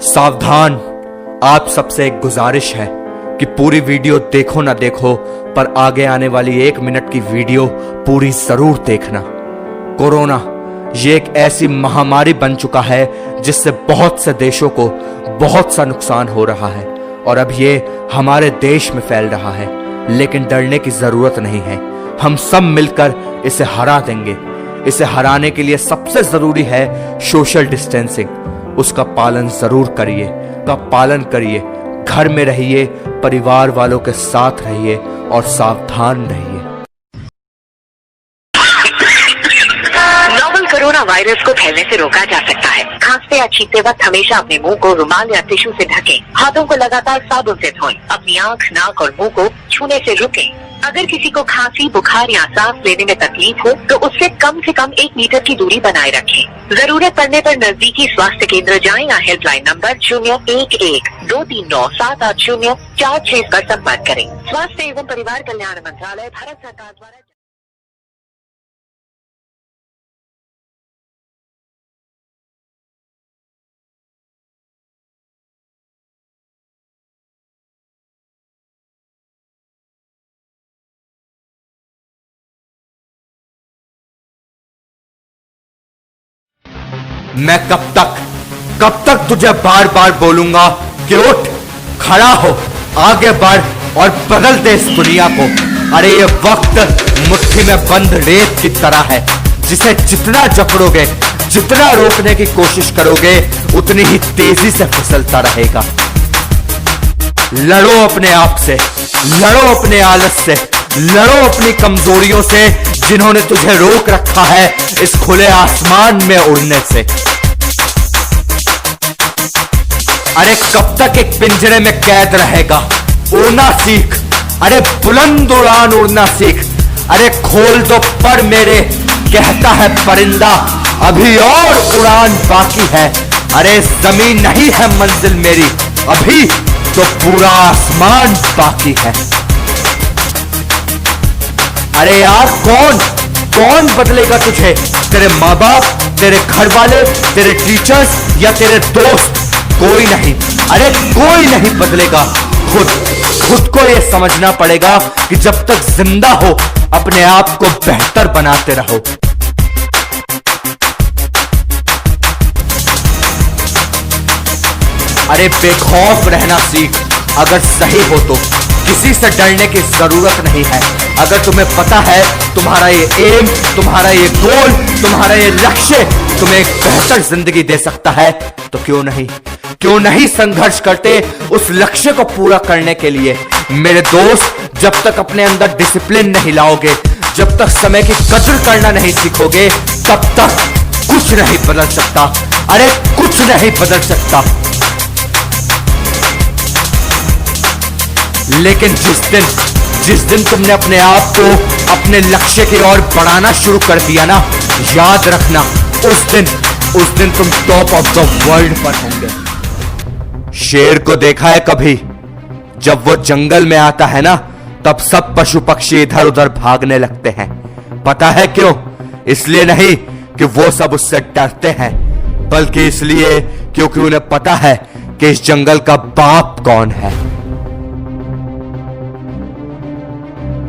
सावधान, आप सबसे एक गुजारिश है कि पूरी वीडियो देखो ना देखो, पर आगे आने वाली 1 मिनट की वीडियो पूरी जरूर देखना। कोरोना ये एक ऐसी महामारी बन चुका है जिससे बहुत से देशों को बहुत सा नुकसान हो रहा है और अब ये हमारे देश में फैल रहा है, लेकिन डरने की जरूरत नहीं है। हम सब मिलकर इसे हरा देंगे। इसे हराने के लिए सबसे जरूरी है सोशल डिस्टेंसिंग। उसका पालन जरूर करिए, घर में रहिए, परिवार वालों के साथ रहिए और सावधान रहिए। नोवल कोरोना वायरस को फैलने से रोका जा सकता है। खांसते या छींकते वक्त हमेशा अपने मुंह को रुमाल या टिश्यू से ढकें। हाथों को लगातार साबुन से धोएं। अपनी आंख, नाक और मुंह को छूने से रुकें। अगर किसी को खांसी, बुखार या सांस लेने में तकलीफ हो तो उससे कम से कम 1 मीटर की दूरी बनाए रखें। जरूरत पड़ने पर नजदीकी स्वास्थ्य केंद्र जाएं या हेल्पलाइन नंबर 011-239-780-46 पर संपर्क करें। स्वास्थ्य एवं परिवार कल्याण मंत्रालय, भारत सरकार द्वारा। मैं कब तक तुझे बार बार बोलूंगा कि उठ, खड़ा हो, आगे बढ़ और बदल दे इस दुनिया को। अरे ये वक्त मुट्ठी में बंद रेत की तरह है, जिसे जितना जकड़ोगे, जितना रोकने की कोशिश करोगे, उतनी ही तेजी से फिसलता रहेगा। लड़ो अपने आप से, लड़ो अपने आलस से, लड़ो अपनी कमजोरियों से जिन्होंने तुझे रोक रखा है इस खुले आसमान में उड़ने से। अरे कब तक एक पिंजरे में कैद रहेगा? उड़ना सीख। अरे बुलंद उड़ान उड़ना सीख। अरे खोल दो पर मेरे, कहता है परिंदा, अभी और उड़ान बाकी है। अरे जमीन नहीं है मंजिल मेरी, अभी तो पूरा आसमान बाकी है। अरे यार कौन बदलेगा तुझे? तेरे माँ बाप, तेरे घर वाले, तेरे टीचर्स या तेरे दोस्त? कोई नहीं। अरे कोई नहीं बदलेगा। खुद को यह समझना पड़ेगा कि जब तक जिंदा हो अपने आप को बेहतर बनाते रहो। अरे बेखौफ रहना सीख। अगर सही हो तो किसी से डरने की जरूरत नहीं है। अगर तुम्हें पता है तुम्हारा ये एम, तुम्हारा ये गोल, तुम्हारा ये लक्ष्य तुम्हें एक बेहतर जिंदगी दे सकता है तो क्यों नहीं संघर्ष करते उस लक्ष्य को पूरा करने के लिए। मेरे दोस्त, जब तक अपने अंदर डिसिप्लिन नहीं लाओगे, जब तक समय की कदर करना नहीं सीखोगे, तब तक कुछ नहीं बदल सकता। अरे कुछ नहीं बदल सकता। लेकिन जिस दिन तुमने अपने आप को अपने लक्ष्य की ओर बढ़ाना शुरू कर दिया ना, याद रखना उस दिन तुम टॉप ऑफ द वर्ल्ड पर होंगे। शेर को देखा है कभी? जब वो जंगल में आता है ना, तब सब पशु पक्षी इधर उधर भागने लगते हैं। पता है क्यों? इसलिए नहीं कि वो सब उससे डरते हैं, बल्कि इसलिए क्योंकि उन्हें पता है कि इस जंगल का बाप कौन है।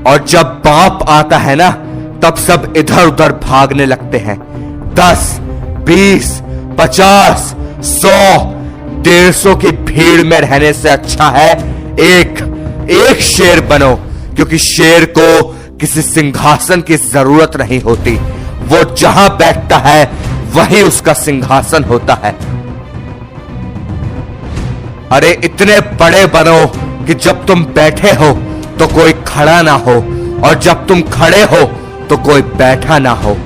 और जब बाप आता है ना, तब सब इधर उधर भागने लगते हैं। 10, 20, 50, 100, 150 की भीड़ में रहने से अच्छा है एक शेर बनो, क्योंकि शेर को किसी सिंहासन की जरूरत नहीं होती। वो जहां बैठता है वही उसका सिंहासन होता है। अरे इतने बड़े बनो कि जब तुम बैठे हो तो कोई खड़ा ना हो, और जब तुम खड़े हो तो कोई बैठा ना हो।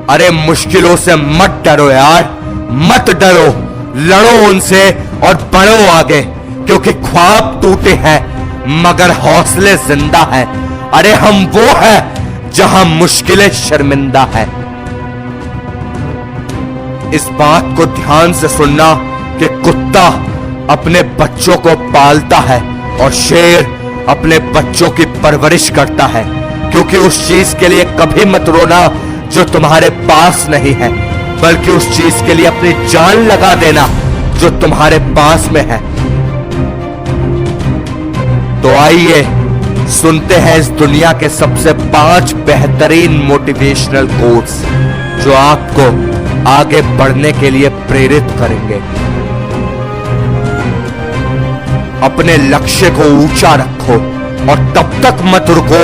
अरे मुश्किलों से मत डरो यार, मत डरो, लड़ो उनसे और बढ़ो आगे, क्योंकि ख्वाब टूटे हैं मगर हौसले जिंदा हैं। अरे हम वो हैं जहां मुश्किलें शर्मिंदा हैं। इस बात को ध्यान से सुनना कि कुत्ता अपने बच्चों को पालता है और शेर अपने बच्चों की परवरिश करता है, क्योंकि उस चीज के लिए कभी मत रोना जो तुम्हारे पास नहीं है। बल्कि उस चीज के लिए अपनी जान लगा देना जो तुम्हारे पास में है। तो आइए सुनते हैं इस दुनिया के सबसे 5 बेहतरीन मोटिवेशनल कोट्स जो आपको आगे बढ़ने के लिए प्रेरित करेंगे। अपने लक्ष्य को ऊंचा रखो और तब तक मत रुको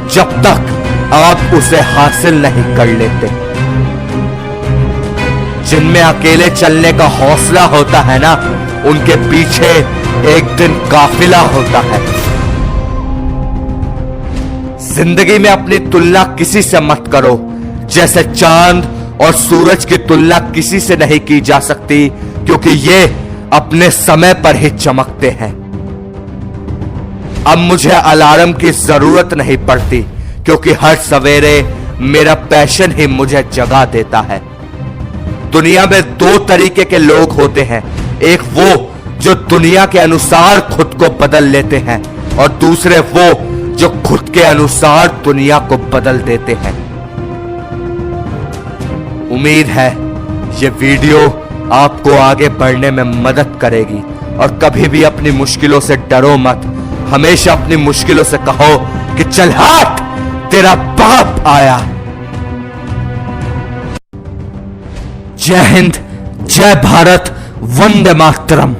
जब तक आप उसे हासिल नहीं कर लेते। जिनमें अकेले चलने का हौसला होता है ना, उनके पीछे एक दिन काफिला होता है। जिंदगी में अपनी तुलना किसी से मत करो, जैसे चांद और सूरज की तुलना किसी से नहीं की जा सकती, क्योंकि ये अपने समय पर ही चमकते हैं। अब मुझे अलार्म की जरूरत नहीं पड़ती, क्योंकि हर सवेरे मेरा पैशन ही मुझे जगा देता है। दुनिया में 2 तरीके के लोग होते हैं, एक वो जो दुनिया के अनुसार खुद को बदल लेते हैं और दूसरे वो जो खुद के अनुसार दुनिया को बदल देते हैं। उम्मीद है ये वीडियो आपको आगे बढ़ने में मदद करेगी और कभी भी अपनी मुश्किलों से डरो मत। हमेशा अपनी मुश्किलों से कहो कि चल हट, तेरा बाप आया। जय हिंद, जय भारत, वंदे मातरम।